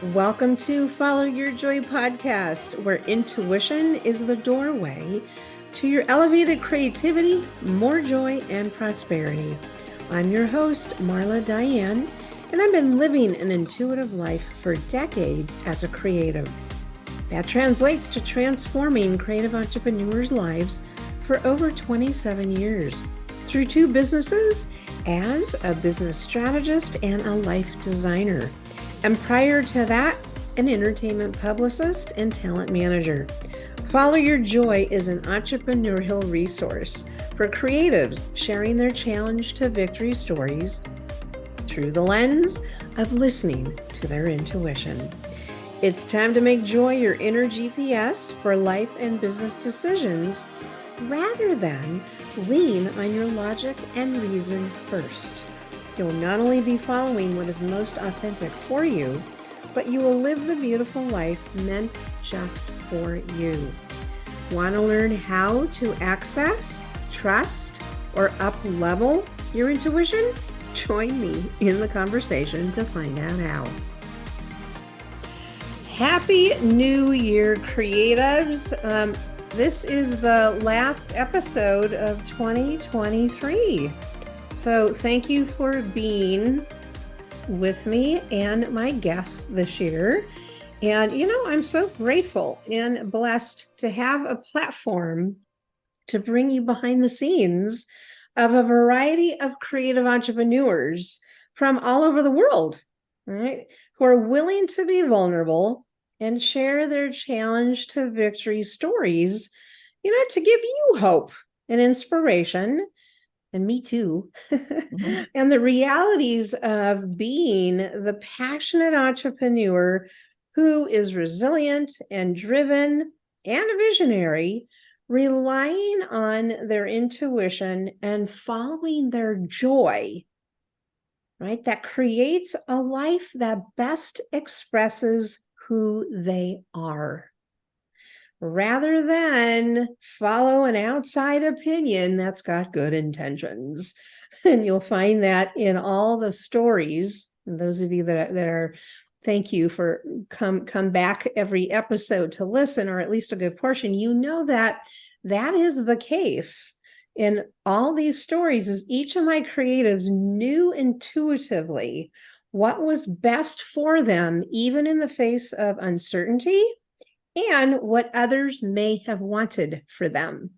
Welcome to Follow Your Joy podcast, where intuition is the doorway to your elevated creativity, more joy, and prosperity. I'm your host, Marla Diane, and I've been living an intuitive life for decades as a creative. That translates to transforming creative entrepreneurs' lives for over 27 years through two businesses as a business strategist and a life designer. And prior to that, an entertainment publicist and talent manager. Follow Your Joy is an entrepreneurial resource for creatives sharing their challenge to victory stories through the lens of listening to their intuition. It's time to make joy your inner GPS for life and business decisions rather than lean on your logic and reason first. You'll not only be following what is most authentic for you, but you will live the beautiful life meant just for you. Want to learn how to access, trust, or up-level your intuition? Join me in the conversation to find out how. Happy New Year, creatives. This is the last episode of 2023. So thank you for being with me and my guests this year. And, I'm so grateful and blessed to have a platform to bring you behind the scenes of a variety of creative entrepreneurs from all over the world, right? Who are willing to be vulnerable and share their challenge to victory stories, to give you hope and inspiration. And me too. Mm-hmm. And the realities of being the passionate entrepreneur who is resilient and driven and a visionary, relying on their intuition and following their joy, right? That creates a life that best expresses who they are, rather than follow an outside opinion that's got good intentions. And you'll find that in all the stories. And those of you that are, thank you for come back every episode to listen, or at least a good portion. That is the case in all these stories. Is each of my creatives knew intuitively what was best for them, even in the face of uncertainty and what others may have wanted for them.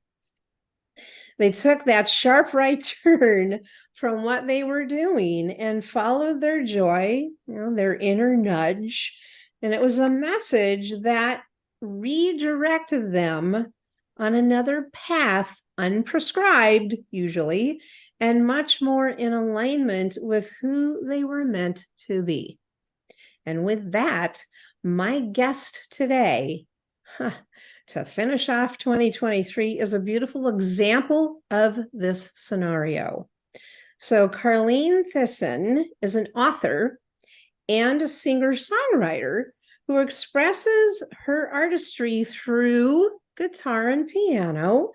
They took that sharp right turn from what they were doing and followed their joy, their inner nudge. And it was a message that redirected them on another path, unprescribed usually, and much more in alignment with who they were meant to be. And with that, my guest today, to finish off 2023, is a beautiful example of this scenario. So Carlene Thyssen is an author and a singer-songwriter who expresses her artistry through guitar and piano.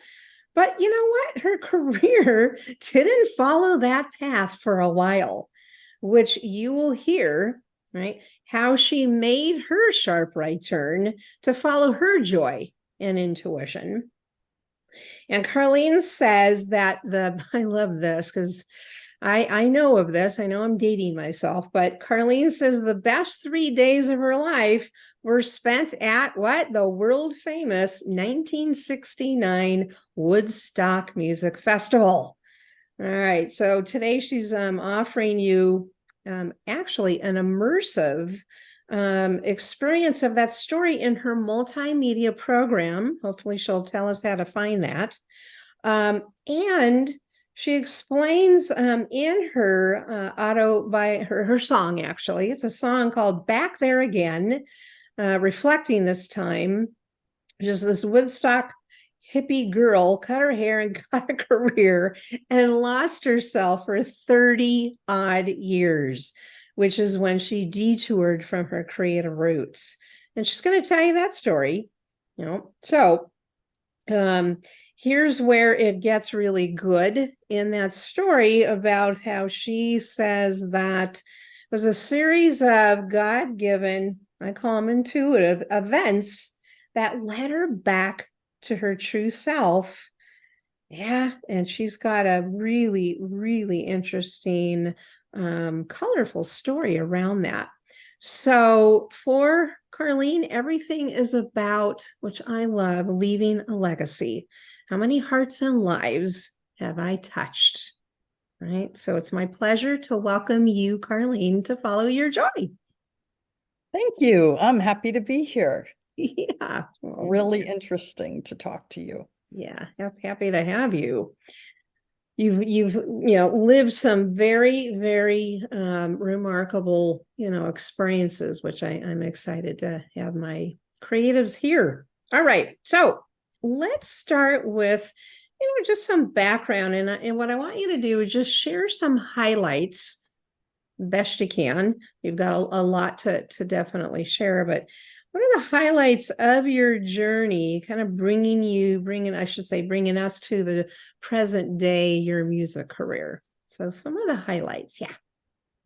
But you know what? Her career didn't follow that path for a while, which you will hear, right? How she made her sharp right turn to follow her joy and intuition. And Carlene says that I love this because I know of this. I know I'm dating myself, but Carlene says the best 3 days of her life were spent at what? The world famous 1969 Woodstock Music Festival. All right. So today she's offering you actually an immersive experience of that story in her multimedia program. Hopefully she'll tell us how to find that. And she explains in her her song, actually, it's a song called Back There Again, reflecting this time, just this Woodstock hippie girl cut her hair and got a career and lost herself for 30 odd years, which is when she detoured from her creative roots. And she's going to tell you that story, So here's where it gets really good in that story about how she says that it was a series of God-given I call them intuitive events that led her back to her true self. Yeah, and she's got a really, really interesting, colorful story around that. So for Carlene, everything is about, which I love, leaving a legacy. How many hearts and lives have I touched? Right. So it's my pleasure to welcome you, Carlene, to follow your joy. Thank you. I'm happy to be here. Yeah. Well, Really interesting to talk to you. yeah. Happy to have you. You've lived some very, very remarkable experiences, which I'm excited to have my creatives here. All right, so let's start with just some background, and what I want you to do is just share some highlights best you can. You've got a lot to definitely share, but what are the highlights of your journey, kind of I should say, bringing us to the present day, your music career? So some of the highlights, yeah.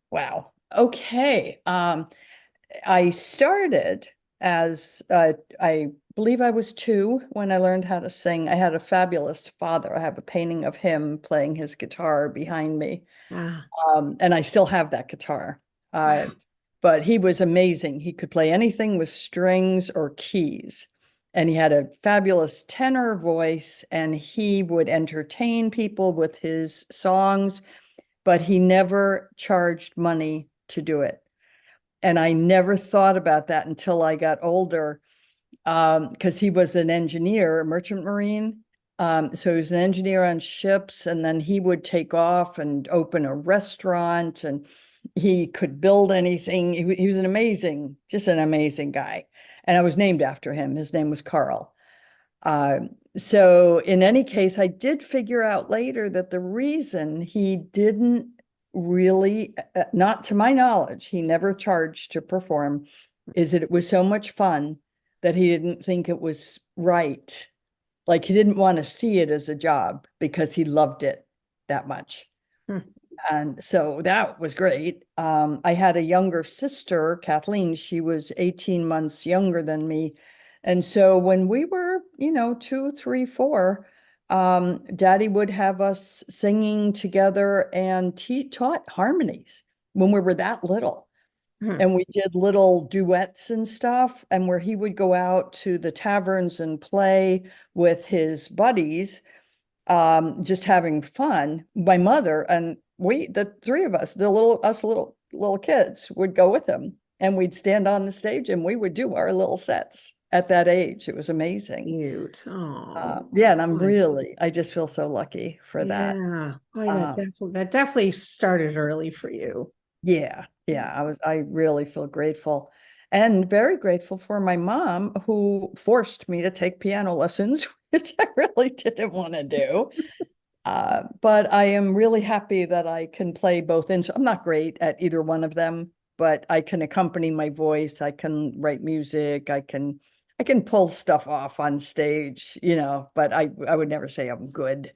Wow. Okay. I started as I believe I was 2 when I learned how to sing. I had a fabulous father. I have a painting of him playing his guitar behind me. Ah, And I still have that guitar. Uh, wow. but he was amazing. He could play anything with strings or keys. And he had a fabulous tenor voice, and he would entertain people with his songs, but he never charged money to do it. And I never thought about that until I got older, because he was an engineer, a merchant marine. So he was an engineer on ships, and then he would take off and open a restaurant, and he could build anything. He was just an amazing guy. And I was named after him. His name was Carl. So in any case, I did figure out later that the reason he didn't really, not to my knowledge, he never charged to perform, is that it was so much fun that he didn't think it was right. Like he didn't want to see it as a job because he loved it that much. Hmm. And so that was great. I had a younger sister, Kathleen. She was 18 months younger than me. And so when we were, 2, 3, 4, Daddy would have us singing together and taught harmonies when we were that little. Hmm. And we did little duets and stuff, and where he would go out to the taverns and play with his buddies, just having fun. My mother and the 3 of us, little kids, would go with him, and we'd stand on the stage and we would do our little sets at that age. It was amazing. Cute. Oh, Yeah, and boy. I just feel so lucky for that. Yeah. Boy, Uh, that definitely started early for you. yeah, yeah, I really feel grateful and very grateful for my mom who forced me to take piano lessons, which I really didn't want to do. But I am really happy that I can play both instruments. I'm not great at either one of them, but I can accompany my voice. I can write music. I can pull stuff off on stage, but I would never say I'm good.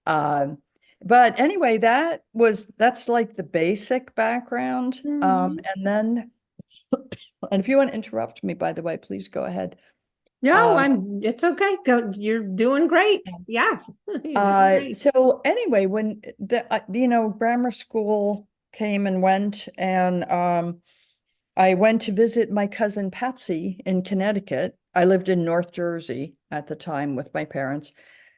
Um, but anyway, that's like the basic background. Mhm. And then, and if you want to interrupt me, by the way, please go ahead. No, Um, it's okay. You're doing great. Yeah, you're doing great. so anyway, when grammar school came and went, and I went to visit my cousin Patsy in Connecticut. I lived in North Jersey at the time with my parents,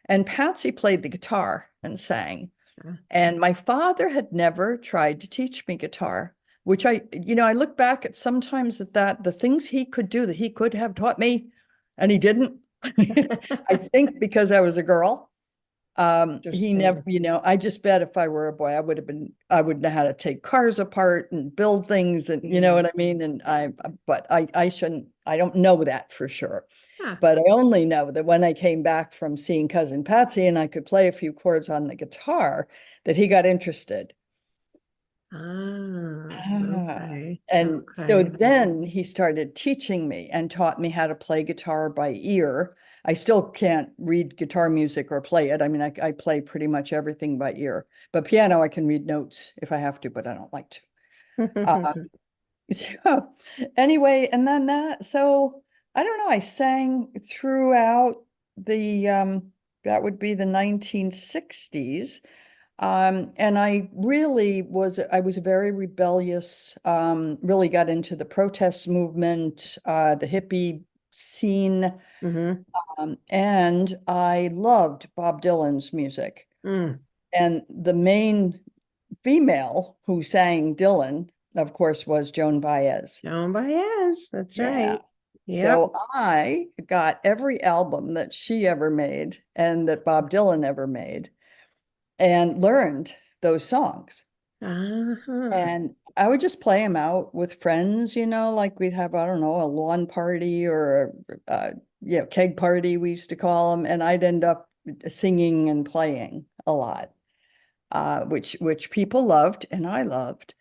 and Patsy played the guitar and sang. And my father had never tried to teach me guitar, which I look back at sometimes at that, the things he could do that he could have taught me, and he didn't. I think because I was a girl. He never, Interesting. I just bet if I were a boy, I would know how to take cars apart and build things, and you know Yeah. what I mean? But I shouldn't, I don't know that for sure. Huh. But I only know that when I came back from seeing Cousin Patsy and I could play a few chords on the guitar, that he got interested. Ah, Ah, okay. and so Okay. then he started teaching me and taught me how to play guitar by ear. I still can't read guitar music or play it. I mean, I play pretty much everything by ear, but piano, I can read notes if I have to, but I don't like to. Uh, So anyway, and then so I don't know, I sang throughout that would be the 1960s. And I was very rebellious, really got into the protest movement, the hippie scene, Mm-hmm. and I loved Bob Dylan's music. Mm. And the main female who sang Dylan, of course, was Joan Baez. Joan Baez. That's Yeah. right. Yep. So I got every album that she ever made and that Bob Dylan ever made and learned those songs. Uh-huh. And I would just play them out with friends, like we'd have, I don't know, a lawn party or keg party, we used to call them. And I'd end up singing and playing a lot, which people loved and I loved.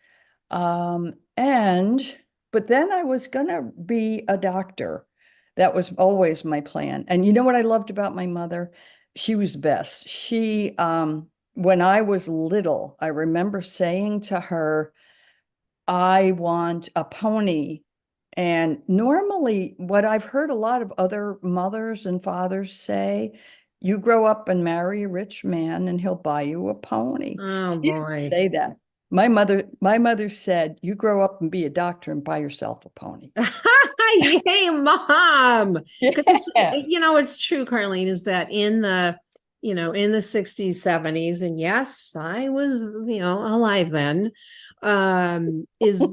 Um, and, but then I was gonna be a doctor. That was always my plan. And you know what I loved about my mother? She was the best. When I was little, I remember saying to her, I want a pony. And normally, what I've heard a lot of other mothers and fathers say, you grow up and marry a rich man and he'll buy you a pony. Oh She didn't boy. say that. My mother said, you grow up and be a doctor and buy yourself a pony. Yay, mom. Because Yeah. it's true, Carlene, is that in the 60s, 70s, and yes, I was, alive then, is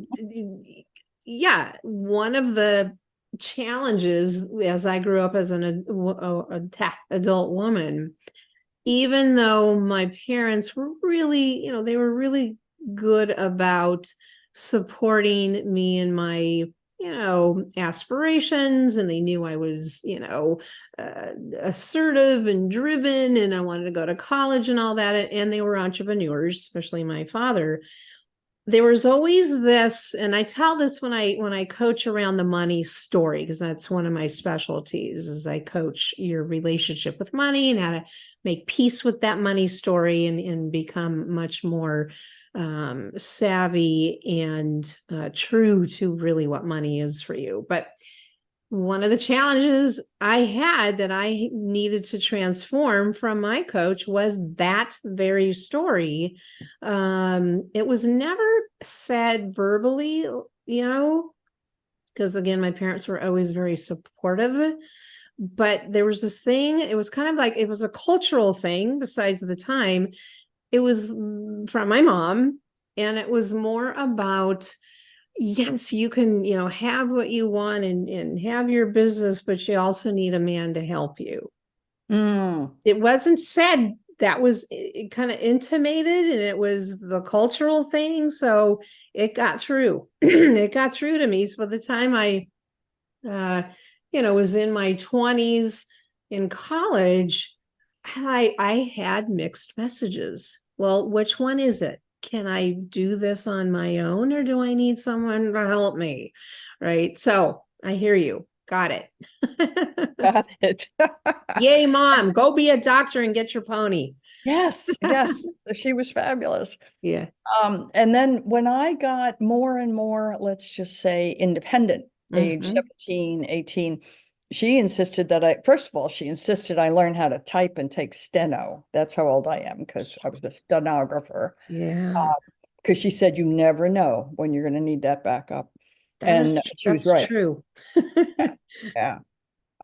yeah, one of the challenges as I grew up as adult woman, even though my parents were really, they were really good about supporting me in my, aspirations, and they knew I was, assertive and driven, and I wanted to go to college and all that. And they were entrepreneurs, especially my father. There was always this, and I tell this when I coach around the money story, because that's one of my specialties, is I coach your relationship with money and how to make peace with that money story, and become much more savvy and true to really what money is for you. But one of the challenges I had that I needed to transform from my coach was that very story. It was never said verbally, because again, my parents were always very supportive. But there was this thing, it was kind of like it was a cultural thing besides the time. It was from my mom, and it was more about, yes, you can, have what you want, and have your business, but you also need a man to help you. Mm. It wasn't said, that was it kind of intimated, and it was the cultural thing. So it got through. It got through to me. So by the time I, was in my 20s in college, I had mixed messages. Well, which one is it? Can I do this on my own, or do I need someone to help me? Right. So I hear you. Got it. Got it. Yay, mom. Go be a doctor and get your pony. Yes, yes, she was fabulous. Yeah. And then when I got more and more, let's just say independent, age Mm-hmm. 17, 18, first of all, she insisted I learn how to type and take steno. That's how old I am, because I was a stenographer. Yeah. Because she said, you never know when you're going to need that backup. That is And she was that's right. true. Yeah.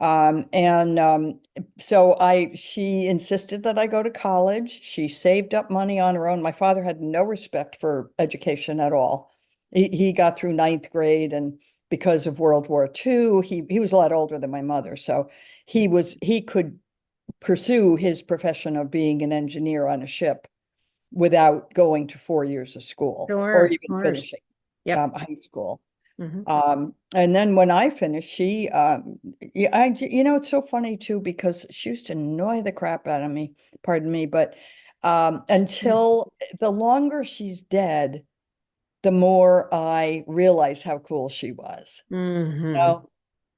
And so she insisted that I go to college. She saved up money on her own. My father had no respect for education at all. He got through ninth grade, and because of World War II, he was a lot older than my mother. So he could pursue his profession of being an engineer on a ship without going to 4 years of school Sure, or of even course. finishing Yep. high school. Mm-hmm. And then when I finished, it's so funny too, because she used to annoy the crap out of me, pardon me, but until the longer she's dead, the more I realize how cool she was. You Mm-hmm. know,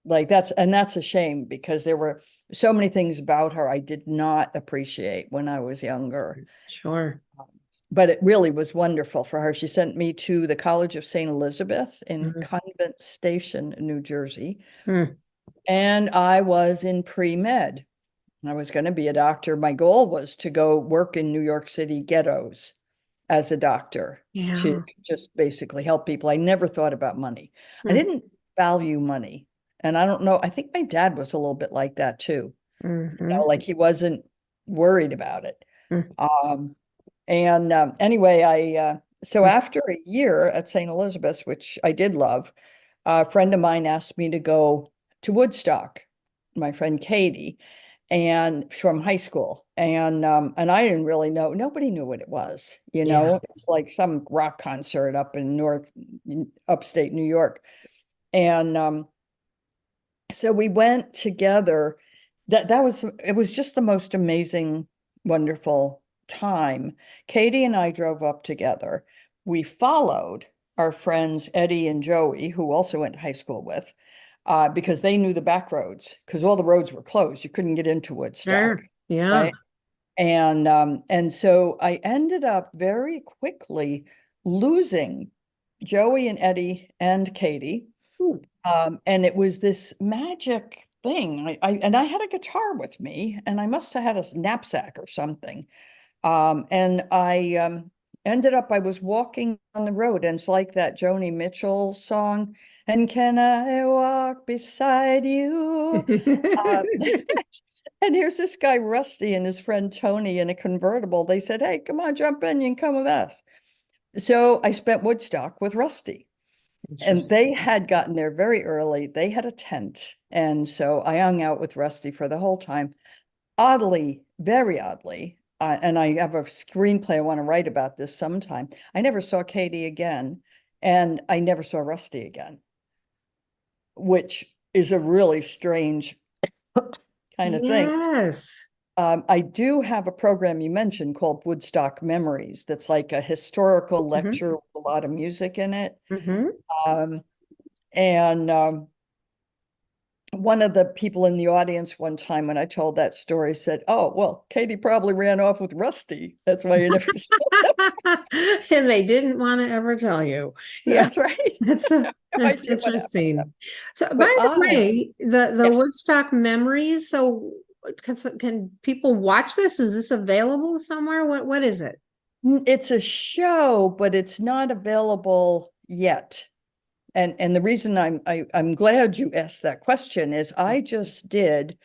like that's a shame, because there were so many things about her I did not appreciate when I was younger. Sure. but it really was wonderful for her. She sent me to the College of St. Elizabeth in Mhm. Convent Station, New Jersey, Mm. and I was in pre-med. I was going to be a doctor. My goal was to go work in New York City ghettos as a doctor to Yeah. just basically help people. I never thought about money. I Mm. didn't value money. And I don't know, I think my dad was a little bit like that too. Mhm. Like he wasn't worried about it. Mm. Um, and anyway, so Mm. after a year at St. Elizabeth's, which I did love, a friend of mine asked me to go to Woodstock, my friend Katie, and from high school. And I didn't really know, nobody knew what it was, Yeah. It's like some rock concert up in upstate New York. And so we went together. It was just the most amazing, wonderful time. Katie and I drove up together. We followed our friends Eddie and Joey, who also went to high school with, because they knew the back roads, because all the roads were closed. You couldn't get into Woodstock, Sure. Yeah. right? And so I ended up very quickly losing Joey and Eddie and Katie. Ooh. And it was this magic thing. I had a guitar with me, and I must have had a knapsack or something. And I ended up, I was walking on the road, and it's like that Joni Mitchell song, "And can I walk beside you?" Uh, and here's this guy, Rusty, and his friend Tony in a convertible. They said, "Hey, come on, jump in, you can come with us." So I spent Woodstock with Rusty. And Interesting. they had gotten there very early. They had a tent. And so I hung out with Rusty for the whole time. Oddly, very oddly, and I have a screenplay I want to write about this sometime. I never saw Katie again, and I never saw Rusty again, which is a really strange kind of thing. Yes. I do have a program you mentioned called Woodstock Memories that's like a historical Hmm. lecture with a lot of music in it. Hmm. Um, and One of the people in the audience one time when I told that story said, "Oh, well, Katie probably ran off with Rusty. That's why you never saw them." And they didn't want to ever tell you. Yeah. That's right. No That's idea what happened to them. interesting. So, by But the way, the yeah, Woodstock memories. So, can people watch this? Is this available somewhere? What is it? it's a show, but it's not available yet. And the reason I'm glad you asked that question is I just did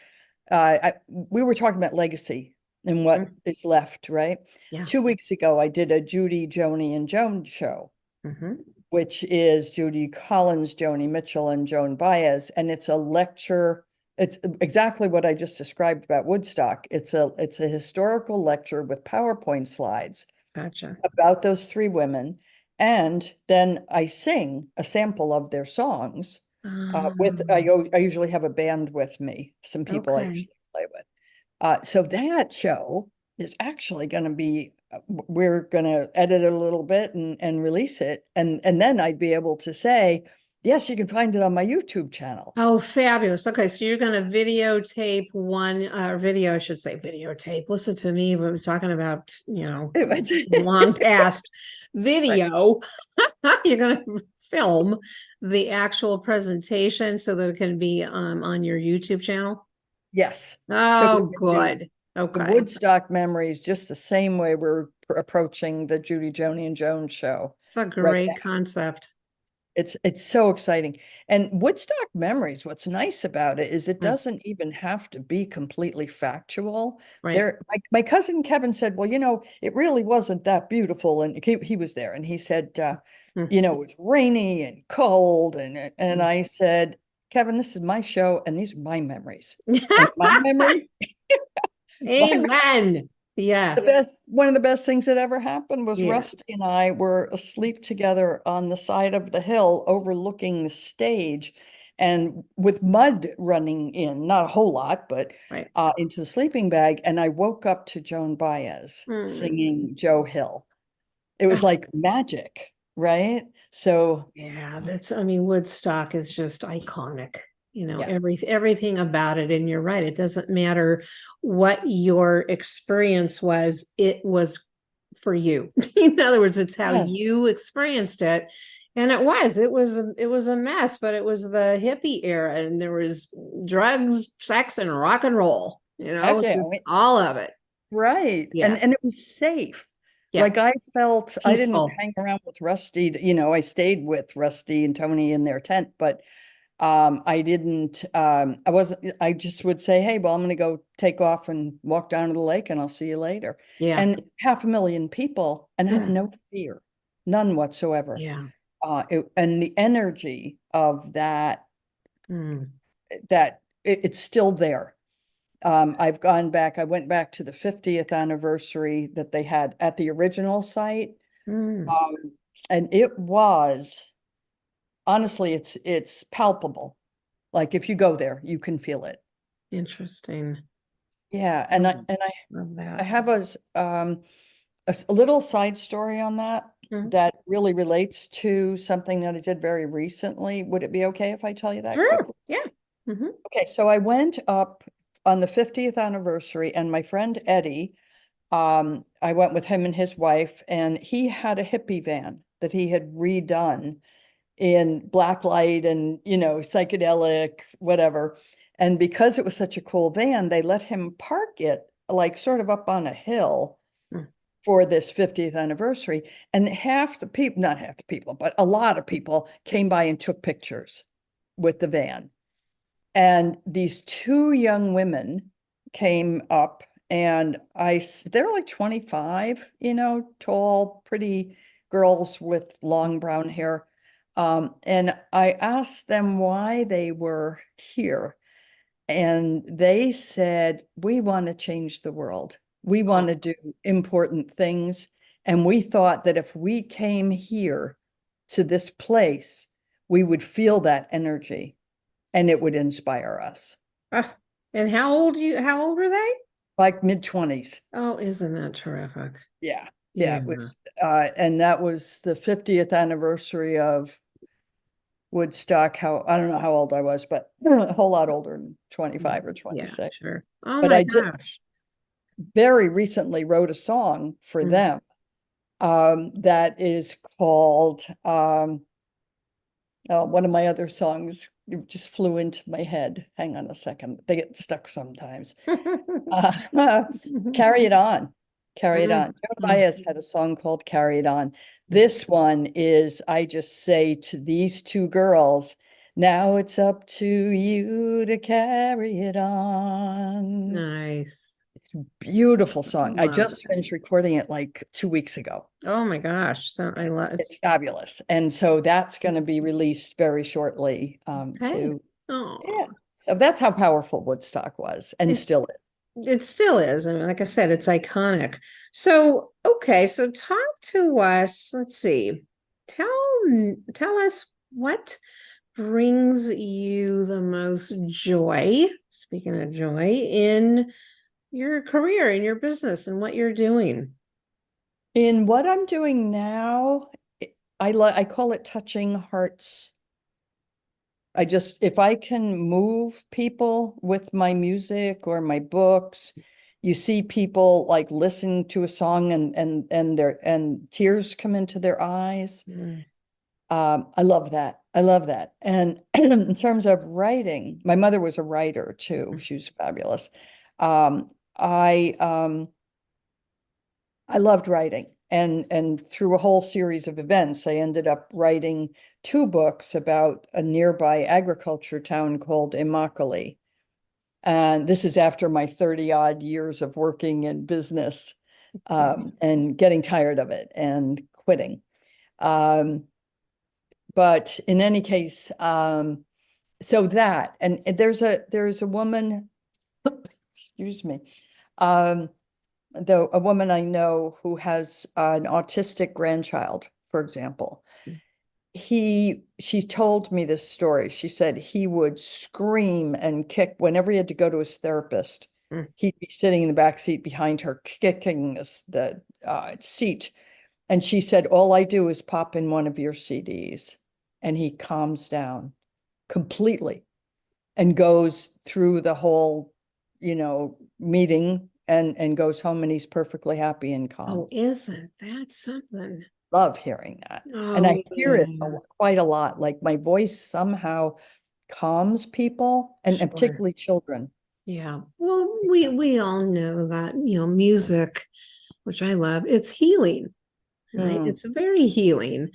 we were talking about legacy and what Mm. is left, right? Yeah. 2 weeks ago, I did a Judy, Joni, and Joan show, Hmm. which is Judy Collins, Joni Mitchell, and Joan Baez. And it's a lecture. It's exactly what I just described about Woodstock. It's a historical lecture with PowerPoint slides Gotcha. about those three women. And then I sing a sample of their songs I usually have a band with me, some people I Okay. usually play with. So that show is actually going to be, we're going to edit it a little bit and release it. And then I'd be able to say, yes, you can find it on my YouTube channel. Oh, fabulous. Okay, so you're going to videotape video, I should say videotape. Listen to me, we're talking about, long past Right. video. You're going to film the actual presentation so that it can be on your YouTube channel. Yes. So we Oh, can do good. the Okay. Woodstock memories just the same way we're approaching the Judy, Joni, and Joan show It's a right. great concept. It's so exciting. And Woodstock Memories, what's nice about it is it Mm. doesn't even have to be completely factual. Right. My cousin Kevin said, well, it really wasn't that beautiful. And he was there and he said, Mm. it was rainy and cold. And Mm. I said, Kevin, this is my show and these are my memories. And my memory, my Amen. Yeah. one of the best things that ever happened was Yeah. Rusty and I were asleep together on the side of the hill overlooking the stage and with mud running in, not a whole lot, but Right. into the sleeping bag. And I woke up to Joan Baez Mm. singing Joe Hill. It was like magic, right? So, Yeah, I mean, Woodstock is just iconic. yeah, Everything about it. And you're right. It doesn't matter what your experience was, it was for you. In other words, it's how Yeah. you experienced it. And it was a mess, but it was the hippie era, and there was drugs, sex, and rock and roll, Heck yeah. just all of it. Right. Yes. And it was safe. Yeah. Like I felt I didn't Peaceful. hang around with Rusty, I stayed with Rusty and Tony in their tent, but I didn't I wasn't I just would say, hey, well, I'm gonna go take off and walk down to the lake and I'll see you later. Yeah. And 500,000 people and had Mm. no fear, none whatsoever. Yeah. And the energy of that Mm. it's still there. I went back to the 50th anniversary that they had at the original site. Mm. Um, and it was, honestly, it's palpable. Like if you go there, you can feel it. Interesting. Yeah. And Mm. Love I that. have a little side story on that Mm. that really relates to something that I did very recently. Would it be okay if I tell you that Sure. quickly? Yeah. Hmm. Okay, so I went up on the 50th anniversary and my friend Eddie, I went with him and his wife, and he had a hippie van that he had redone in black light and, psychedelic, whatever. And because it was such a cool van, they let him park it like sort of up on a hill Mm. for this 50th anniversary. And half the people, not half the people, but a lot of people came by and took pictures with the van. And these two young women came up and they're like 25, tall, pretty girls with long brown hair. And I asked them why they were here. And they said, we want to change the world. We want Oh. to do important things. And we thought that if we came here to this place, we would feel that energy and it would inspire us. Ah, and how old are they? Like mid-20s. Oh, isn't that terrific? Yeah. Yeah, Yeah. it was and that was the 50th anniversary of Woodstock. How I don't know how old I was, but a whole lot older than 25 or Yeah, 26. sure. Oh But my I did gosh. very recently wrote a song for Mm. them that is called one of my other songs just flew into my head. Hang on a second. They get stuck sometimes. Carry It On. Carry It Mm, On. Joan mm. Baez had a song called Carry It On. This one is, I just say to these two girls, now it's up to you to carry it on. Nice. Beautiful song. I Love just that. finished recording it like 2 weeks ago. Oh my gosh. So I love It's it's fabulous. And so that's going to be released very shortly okay. too. Yeah. Oh, So that's how powerful Woodstock was and it's still is. it still is. I mean, like I said, it's iconic. So, okay, so talk to us. Let's see. Tell us what brings you the most joy, speaking of joy, in your career, in your business, and what you're doing. In what I'm doing now, I call it touching hearts. If I can move people with my music or my books, you see people like listen to a song and tears come into their eyes. Mm. I love that. I love that. And in terms of writing, my mother was a writer too. She was fabulous. Um, I I loved writing, and through a whole series of events, I ended up writing two books about a nearby agriculture town called Immokalee. And this is after my 30 odd years of working in business, and getting tired of it and quitting. Um, but in any case, so that, and there's a woman, excuse me, um, though a woman I know who has an autistic grandchild, for example. She told me this story. She said he would scream and kick whenever he had to go to his therapist. Mm. He'd be sitting in the back seat behind her, kicking the seat. And she said, all I do is pop in one of your CDs, and he calms down completely and goes through the whole, meeting and goes home and he's perfectly happy and calm. Oh, isn't that something? Love hearing that. And Oh, I hear it yeah. quite a lot. Like my voice somehow calms people and Sure. particularly children. Yeah. Well, we all know that, music, which I love, it's healing, right? Mm. It's very healing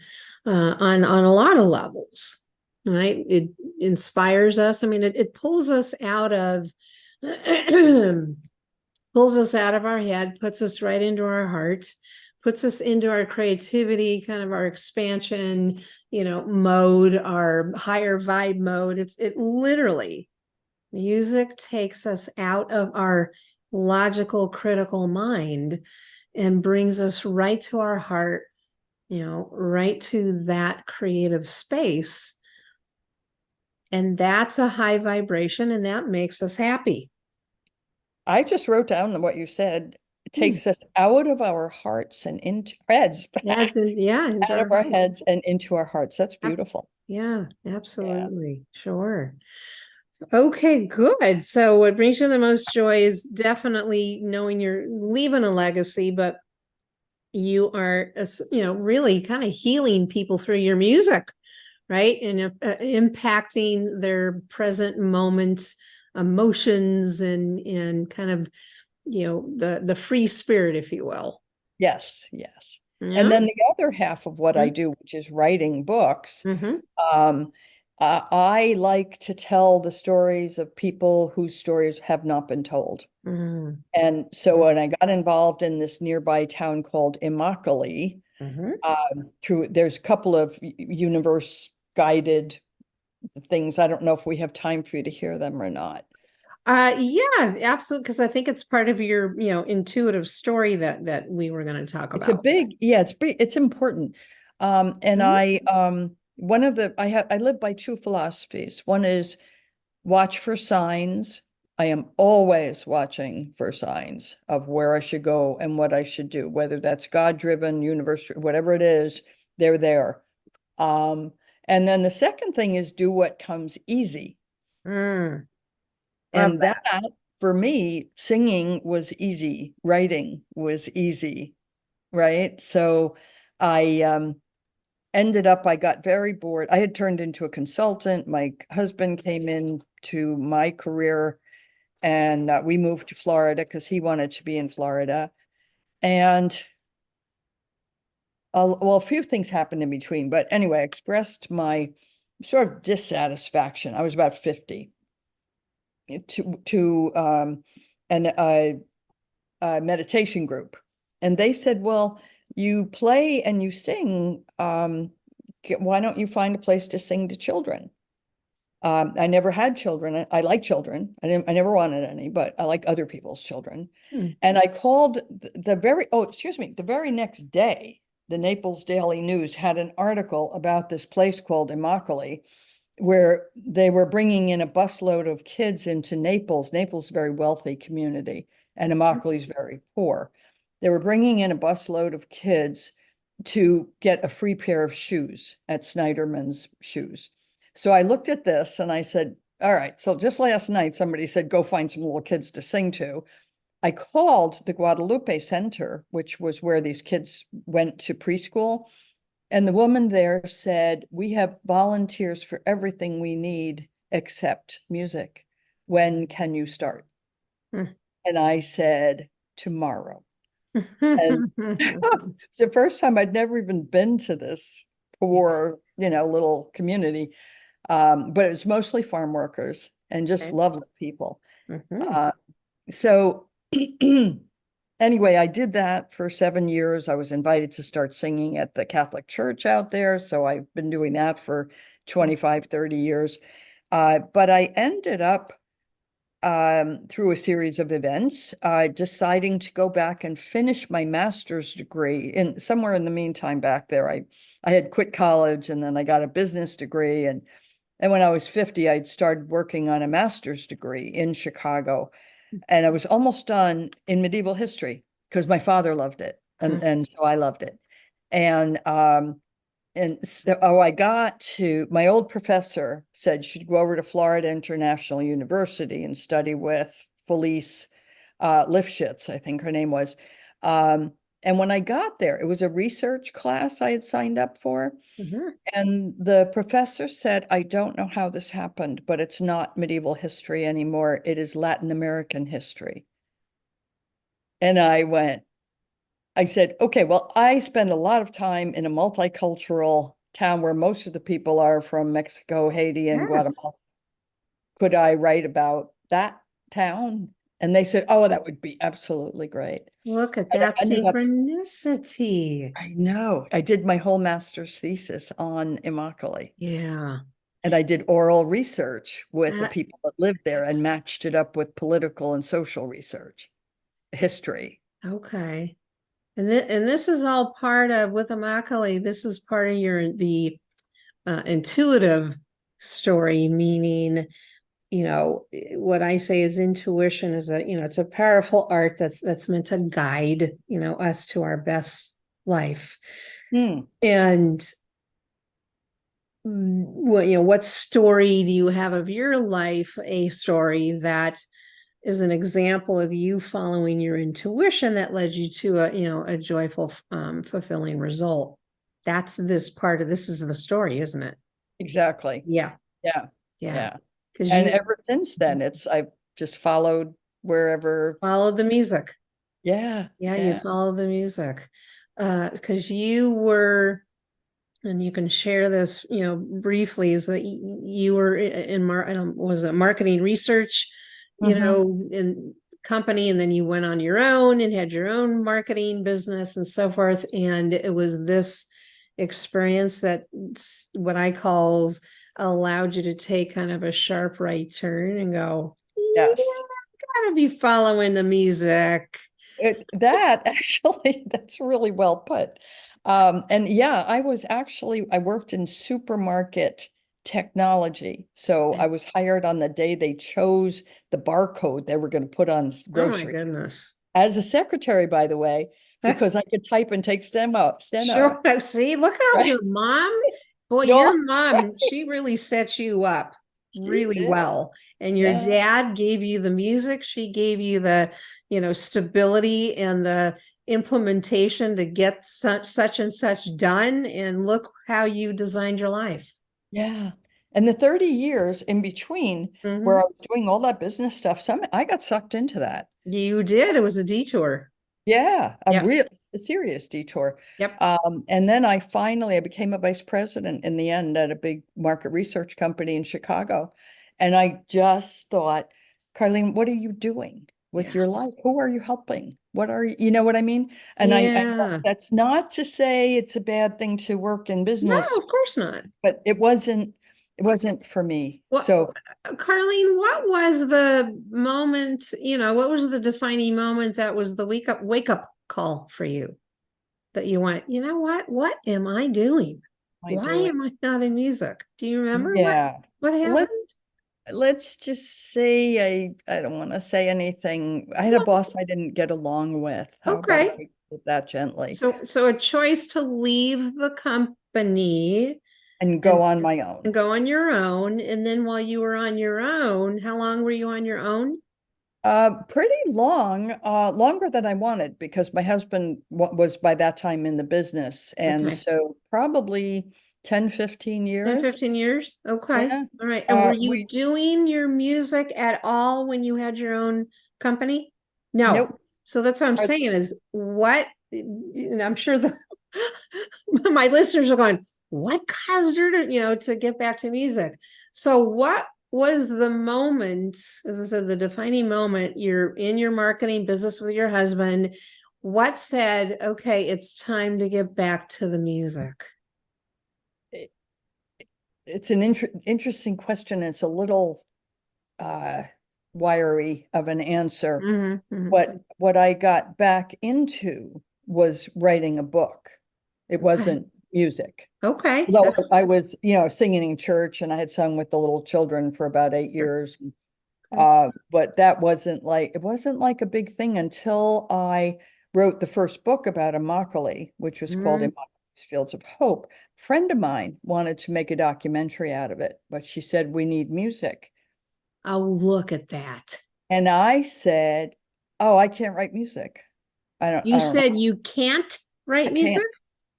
on a lot of levels, right? It inspires us. I mean, it pulls us out of pulls us out of our head, puts us right into our heart, puts us into our creativity, kind of our expansion, mode, our higher vibe mode. It literally, music takes us out of our logical, critical mind and brings us right to our heart, right to that creative space. And that's a high vibration, and that makes us happy. I just wrote down what you said. It Hmm. takes us out of our hearts and into our heads, That's yeah, into out of our our heart. heads and into our hearts. That's beautiful. Yeah, Yeah. absolutely. Sure. Okay, good. So what brings you the most joy is definitely knowing you're leaving a legacy, but you are, really kind of healing people through your music, right? And impacting their present moment emotions and kind of, the free spirit, if you will. Yes, yes. And Yeah. then the other half of what I do, which is writing books, Mm-hmm. um, I like to tell the stories of people whose stories have not been told. Mm-hmm. And so when I got involved in this nearby town called Immokalee, Mm-hmm. there's a couple of universe guided things. I don't know if we have time for you to hear them or not. Yeah, absolutely. Because I think it's part of your, intuitive story that we were going to talk It's a about. big, yeah, it's important. And Mhm. one of the, I live by two philosophies. One is watch for signs. I am always watching for signs of where I should go and what I should do, whether that's God-driven, universe, whatever it is, they're there. Um, and then the second thing is do what comes easy. Mm, love And that that. for me, singing was easy, writing was easy, right? So I ended up, I got very bored. I had turned into a consultant. My husband came in to my career and we moved to Florida because he wanted to be in Florida. And well, a few things happened in between, but anyway, I expressed my sort of dissatisfaction. I was about 50 to a meditation group. And they said, well, you play and you sing. Why don't you find a place to sing to children? I never had children. I like children. I never wanted any, but I like other people's children. Mm, And I called the very next day, the Naples Daily News had an article about this place called Immokalee, where they were bringing in a busload of kids into Naples. Naples is a very wealthy community, and Immokalee is very poor. They were bringing in a busload of kids to get a free pair of shoes at Snyderman's Shoes. So I looked at this and I said, all right, so just last night, somebody said, go find some little kids to sing to. I called the Guadalupe Center, which was where these kids went to preschool. And the woman there said, we have volunteers for everything we need except music. When can you start? mm. And I said, tomorrow. And it's the first time I'd never even been to this poor, little community. But it was mostly farm workers and just Okay. lovely people. Mhm. Uh, so anyway, I did that for 7 years. I was invited to start singing at the Catholic Church out there. So I've been doing that for 25, 30 years. But I ended up through a series of events, deciding to go back and finish my master's degree. And somewhere in the meantime, back there, I had quit college and then I got a business degree. And when I was 50, I'd started working on a master's degree in Chicago. And I was almost done in medieval history because my father loved it. And so I loved it. And so I got to my old professor said she'd go over to Florida International University and study with Felice Lifshitz, I think her name was. Um, and when I got there, it was a research class I had signed up for. Mhm. And the professor said, I don't know how this happened, but it's not medieval history anymore. It is Latin American history. And I said, okay, well, I spend a lot of time in a multicultural town where most of the people are from Mexico, Haiti, and Yes. Guatemala. Could I write about that town? And they said, oh, that would be absolutely great. Look at And that I ended up, synchronicity. I know, I did my whole master's thesis on Immokalee. Yeah. And I did oral research with the That, people that lived there and matched it up with political and social research, history. okay. And this is all part of with Immokalee, this is part of your the intuitive story, meaning, what I say is intuition is it's a powerful art that's meant to guide, us to our best life. Hmm. And what story do you have of your life, a story that is an example of you following your intuition that led you to a joyful, fulfilling result? This is the story, isn't it? Exactly. Yeah, Yeah. yeah. Yeah. Because And you ever since then, I've just followed wherever. followed the music. Yeah. Yeah, you Yeah. followed the music. Because you were, and you can share this, briefly, is that you were was it marketing research, Hmm. in company, and then you went on your own and had your own marketing business and so forth. And it was this experience that what I call allowed you to take kind of a sharp right turn and go, Yes. gotta be following the music. That actually, that's really well put. And yeah, I worked in supermarket technology. So I was hired on the day they chose the barcode they were going to put on Oh my groceries. goodness. As a secretary, by the way, because I could type and take Sure. steno, See, look how right? your mom, boy, Yeah, your right. mom, she really set you up She really did. well. And your Yeah. dad gave you the music, she gave you the, stability and the implementation to get such and such done. And look how you designed your life. Yeah. And the 30 years in between where Hmm. I was doing all that business stuff, I got sucked into that. You did. It was a detour. Yeah, Yep. a serious detour. Yep. And then I became a vice president in the end at a big market research company in Chicago. And I just thought, Carlene, what are you doing with Yeah. your life? Who are you helping? You know what I mean? And Yeah. that's not to say it's a bad thing to work in No, business, of course not. but it wasn't for me. What, So Carlene, what was the moment, what was the defining moment that was the wake up call for you that you went, what am I doing? I Why do it. am I not in music? Do you remember Yeah. what Let happened? let's just say I don't want to say anything. I had a Well, boss I didn't get along with. How about okay. I put that gently So a choice to leave the company and and go on my own? go on your own. And then while you were on your own, how long were you on your own? Pretty long, longer than I wanted because my husband was by that time in the business. And Okay. so probably 10, 15 10, years. 15 years. Okay. Yeah. All right. And were you We, doing your music at all when you had your own company? No. nope. So that's what I'm saying is what, and I'm sure the my listeners are going, what caused her to get back to music? So what was the moment, as I said, the defining moment, you're in your marketing business with your husband, what said, okay, it's time to get back to the music? It- it's an interesting question. It's a little uh, wiry of an answer. Hmm. Hmm. What I got back into was writing a book. It Okay. wasn't music. Okay. Although That's I was, singing in church and I had sung with the little children for about 8 years. okay. But it wasn't like a big thing until I wrote the first book about Immokalee, which was called Mm. Immokalee's Fields of Hope. A friend of mine wanted to make a documentary out of it, but she said, we need music. Oh, look at that. And I said, Oh, I can't write music. You I don't know. said you can't I write music?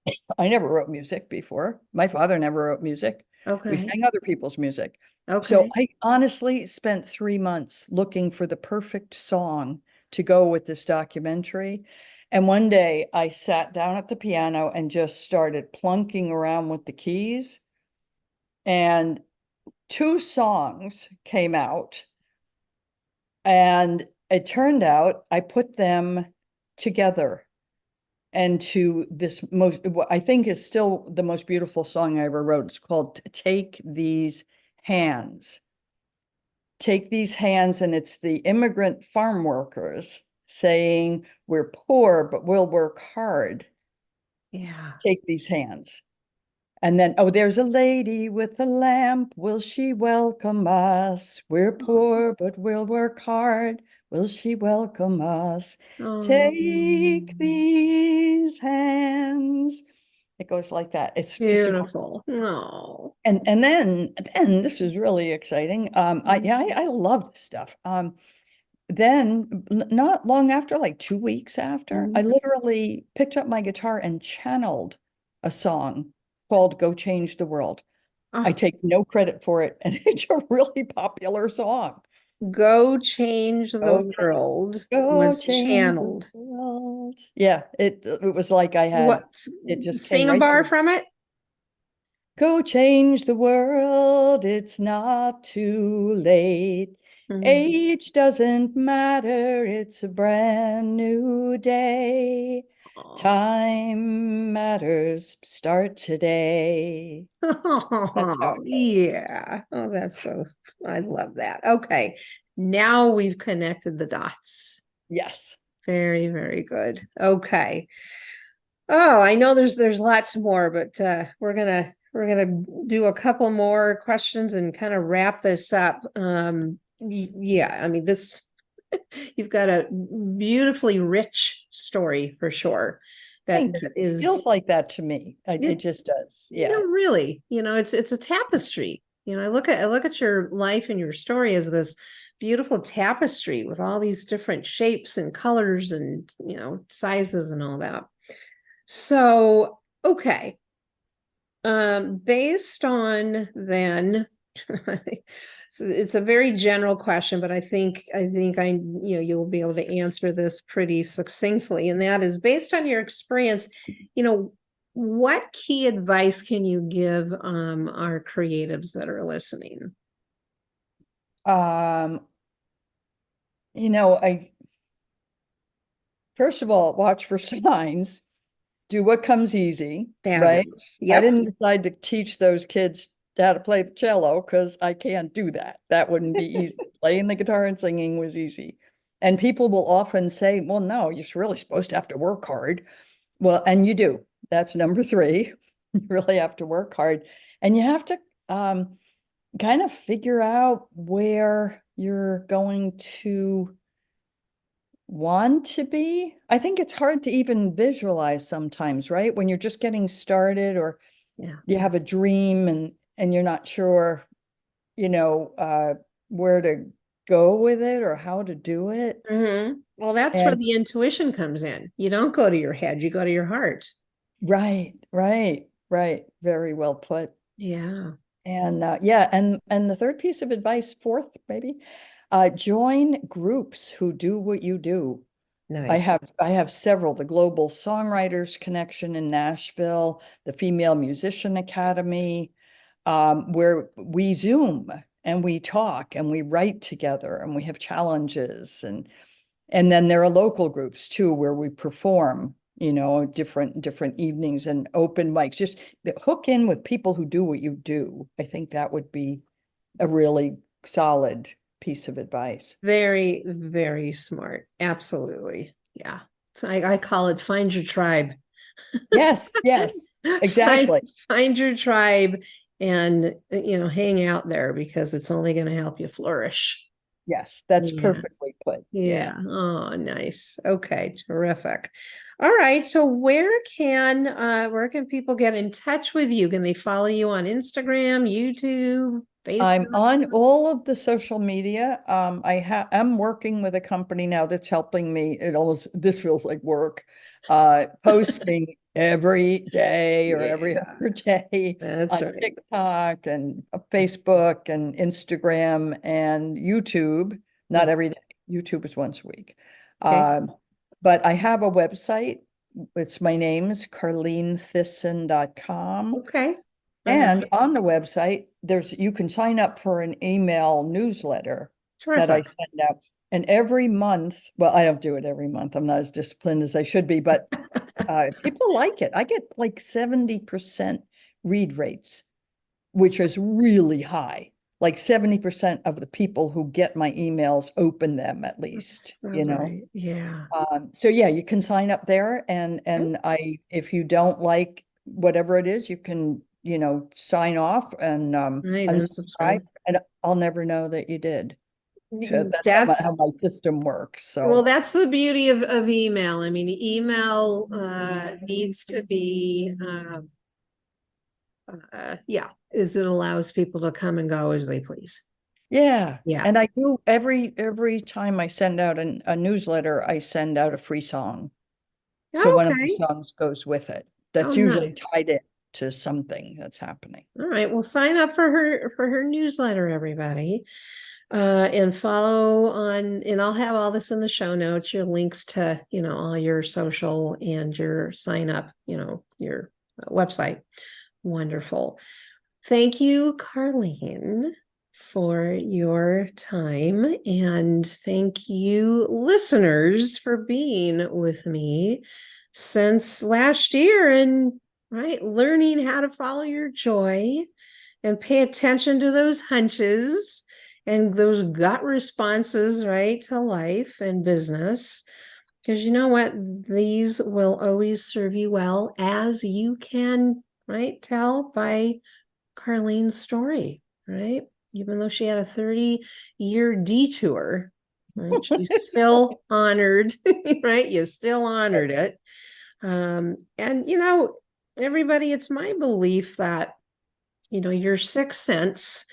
can't. I never wrote music before. My father never wrote music. We Okay. sang other people's music. So Okay. I honestly spent 3 months looking for the perfect song to go with this documentary. And one day I sat down at the piano and just started plunking around with the keys. And two songs came out. And it turned out I put them together and to this most, what I think is still the most beautiful song I ever wrote. It's called Take These Hands. Take these hands, and it's the immigrant farm workers saying, we're poor, but we'll work hard. Yeah. Take these hands. And then, oh, there's a lady with a lamp. Will she welcome us? We're poor, but we'll work hard. Will she welcome us? Oh, Take these hands. It goes like that. It's just a, beautiful. No. and then this is really exciting. I love this stuff. Then not long after, like 2 weeks after, I Mhm. literally picked up my guitar and channeled a song called Go Change the World. I Oh, take no credit for it, and it's a really popular song. Go Change the Go change, World go was change the channeled. world. Yeah, it was like I had What? it just came Sing a right bar through. from it? Go change the world, it's not too late. Mhm. Age doesn't matter, it's a brand new day. Oh. Time matters, start today. That's how Oh, it goes. yeah. Oh, that's so, I love that. Okay. Now we've connected the dots. Yes. Very, very good. Okay. Oh, I know there's lots more, but we're gonna do a couple more questions and kind of wrap this up. Yeah, I mean this you've got a beautifully rich story for sure. That Thank you. that It is feels like that to me. It it, just does. yeah, Yeah. really. It's a tapestry. I look at your life and your story as this beautiful tapestry with all these different shapes and colors and sizes and all that. So, okay. Based on then, so it's a very general question, but I think you'll be able to answer this pretty succinctly, and that is based on your experience, you know, what key advice can you give our creatives that are listening? Um, I first of all watch for signs, do what comes easy, right? Fabulous. I Yep. didn't decide to teach those kids how to play the cello because I can't do that. That wouldn't be easy. Playing the guitar and singing was easy. And people will often say, well, no, you're really supposed to have to work hard. Well, and you do. That's number three. You really have to work hard. And you have to kind of figure out where you're going to want to be. I think it's hard to even visualize sometimes, right? When you're just getting started or Yeah. you have a dream and you're not sure, you know, where to go with it or how to do it. Well, that's where And the intuition comes in. You don't go to your head, you go to your heart. right, right, right. Very well put. Yeah. And yeah, and the third piece of advice, fourth maybe, join groups who do what you do. Nice. I have several, the Global Songwriters Connection in Nashville, the Female Musician Academy, where we Zoom and we talk and we write together and we have challenges and then there are local groups too where we perform, different evenings and open mics. Just hook in with people who do what you do. I think that would be a really solid piece of advice. Very, very smart. Absolutely. Yeah. So I call it find your tribe. Yes, yes, Find exactly. find your tribe and hang out there because it's only going to help you flourish. Yes, that's Yeah. perfectly put. Yeah. Yeah. Oh, nice. Okay, terrific. All right. So where can people get in touch with you? Can they follow you on Instagram, YouTube? I'm Facebook? on all of the social media. I'm working with a company now that's helping me. This feels like work. Posting every day or every Yeah, other day that's on right. TikTok and Facebook and Instagram and YouTube. Not Mm, every day. YouTube is once a week. okay. Um, but I have a website. It's my name's carlenethisson.com. Okay. All And right. on the website, you can sign up for an email newsletter that I Terrific. send out. And every month, well, I don't do it every month. I'm not as disciplined as I should be, but people like it. I get like 70% read rates, which is really high. Like 70% of the people who get my emails open them at least, That's so you know? great. Yeah. So yeah, you can sign up there and if you don't like whatever it is, you can, sign off and Right. unsubscribe, Unsubscribe. and I'll never know that you did. So that's That's how my system works. Well, So that's the beauty of email. I mean, email needs to be, yeah, is it allows people to come and go as they please. yeah. Yeah. And I do every time I send out a newsletter, I send out a free song. So one of my Okay. songs goes with it. Oh, That's usually nice. tied in to something that's happening. All right. Well, sign up for her newsletter, everybody. And follow on, and I'll have all this in the show notes, your links to, all your social and your sign up, your website. Wonderful. Thank you, Carlene, for your time. And thank you, listeners, for being with me since last year and learning how to follow your joy and pay attention to those hunches and those gut responses, to life and business. Because you know what? These will always serve you well, as you can, tell by Carlene's story, right? Even though she had a 30-year detour, right? She's still honored, right? You still honored it. And everybody, it's my belief that, your sixth sense,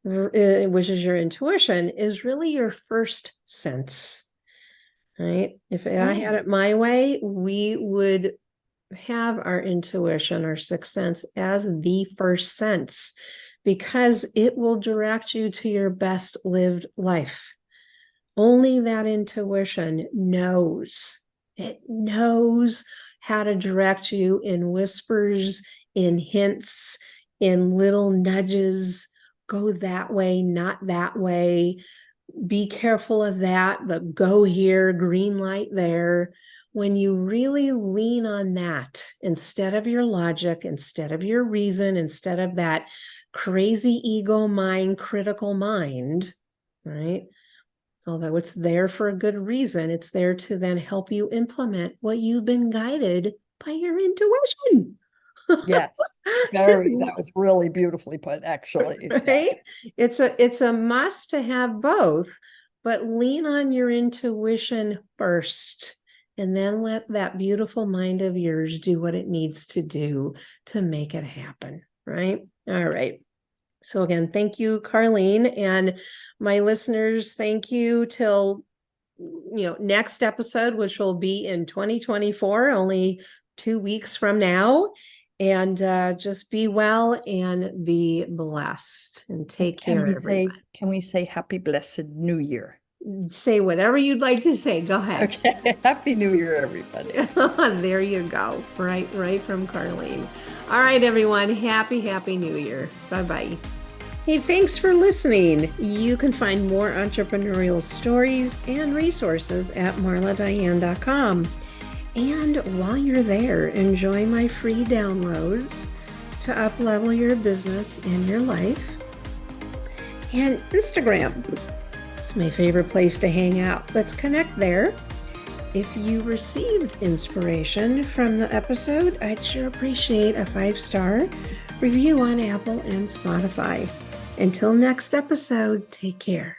which is your intuition, is really your first sense, right? If I had Oh, it my way, we would have our intuition, our sixth sense, as the first sense, because it will direct you to your best lived life. Only that intuition knows. It knows how to direct you in whispers, in hints, in little nudges. Go that way, not that way. Be careful of that, but go here, green light there. When you really lean on that instead of your logic, instead of your reason, instead of that crazy ego mind, critical mind, right? Although it's there for a good reason, it's there to then help you implement what you've been guided by your intuition. yes. That was really beautifully put, actually. Yeah. Right? It's a must to have both, but lean on your intuition first, and then let that beautiful mind of yours do what it needs to do to make it happen. Right? All right. So again, thank you, Carlene, and my listeners, thank you till next episode, which will be in 2024, only 2 weeks from now. And just be well and be blessed, and take care, everybody. Can we say happy blessed New Year? Say whatever you'd like to say. Go ahead. Okay. Happy New Year, everybody. There you go. Right from Carlene. All right, everyone. Happy New Year. Bye-bye. Hey, thanks for listening. You can find more entrepreneurial stories and resources at marladiane.com. And while you're there, enjoy my free downloads to uplevel your business and your life. And Instagram. It's my favorite place to hang out. Let's connect there. If you received inspiration from the episode, I'd sure appreciate a 5-star review on Apple and Spotify. Until next episode, take care.